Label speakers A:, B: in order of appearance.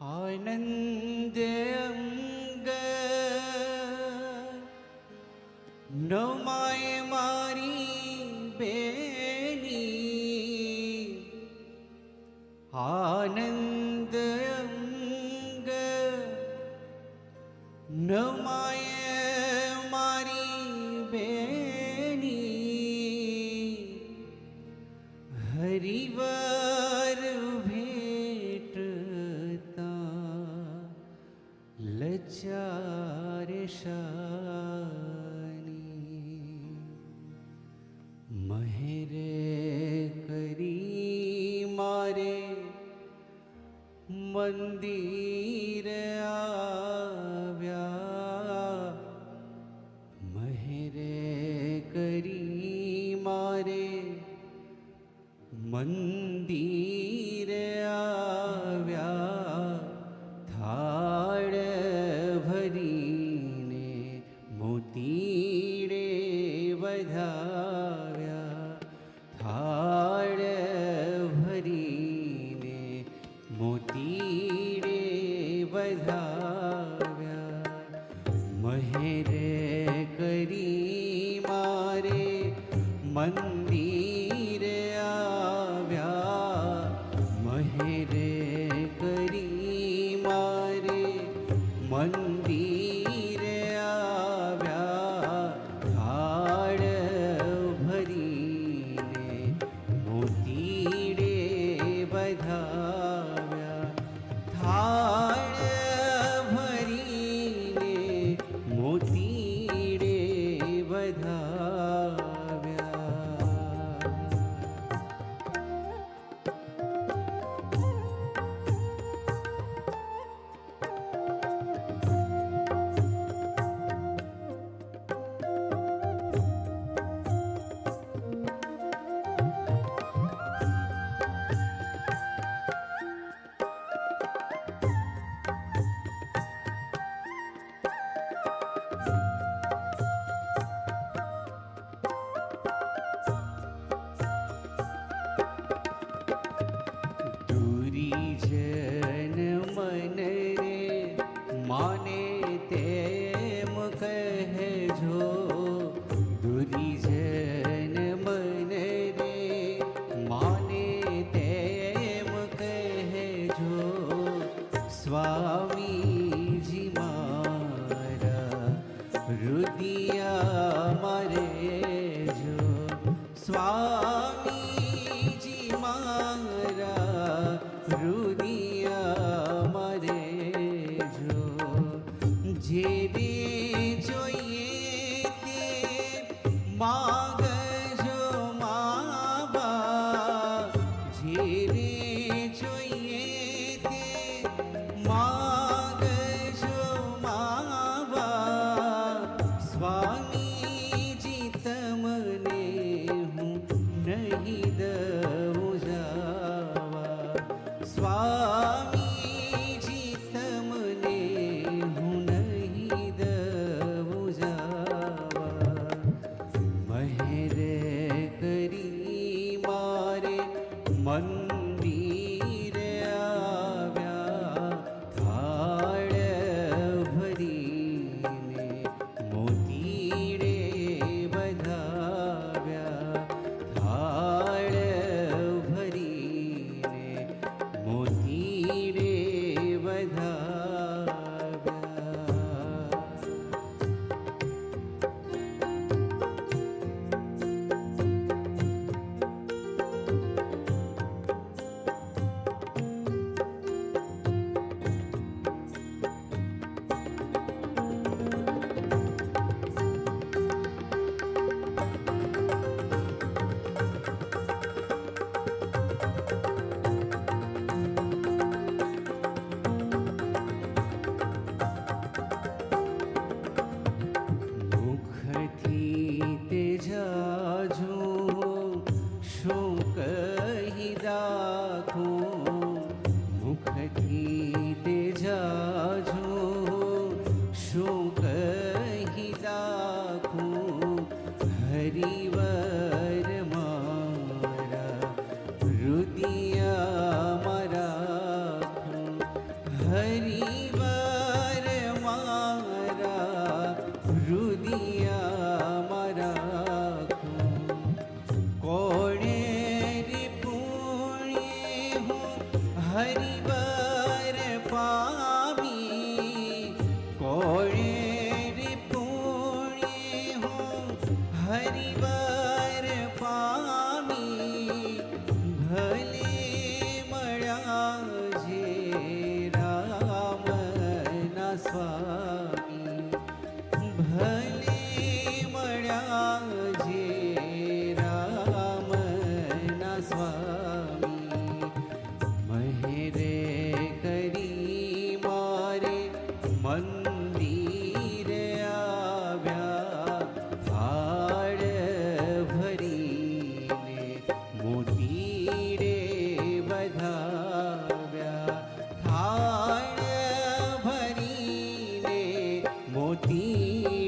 A: આનંદ અંગ નમાય મારી બેની, આનંદ અંગ નમાય મારી બેની, હરિવાર લચાર શાની, મહેરે કરી મારે મંદિર આવ્યા, મહેરે કરી મારે મંદિર આવ્યા, થાળ ભરીને મોતીડે વધાવ્યા, થાળ ભરીને મોતીડે વધાવ્યા, મહેરે કરી મારે મંદિર આવ્યા, મહેરે કરી મારે મંદિર આવ્યા, થાળ ભરીને મોતીડે વધાવ્યા, થાળ ભરીને મોતીડે વધાવ્યા. જન મન રે માને તેમ કહેજો, દુરીજન મન રે માને તેમ કહેજો, સ્વામીજી મારા હૃદયા મારે જો, સ્વામીજી મારા હૃદયા મારે જો, જે દે જોઈએ તે માગજો માબા, જે દે જોઈએ તે માગજો માબા, સ્વામીજી તમને હું નહીં દઉં જાવા, સ્વામીજી તમને હું નહીં દઉં જાવા, મહેરે કરી મારે મંદિર આવ્યા, થાળ ભરીને મોતીડે વધાવ્યા, થાળ ભરીને મોતી હરિબર પામી કોણે રે પુણ્ય હું હરિબર પામી ભલે મળ્યા જે રામના સ્વામી ભલે મળ્યા જે રામના સ્વામી મહેરે કરી મારે મંદિર આવ્યા ભાડ ભરીને મોતી રે વધાવ્યા થાળ ભરીને મોતી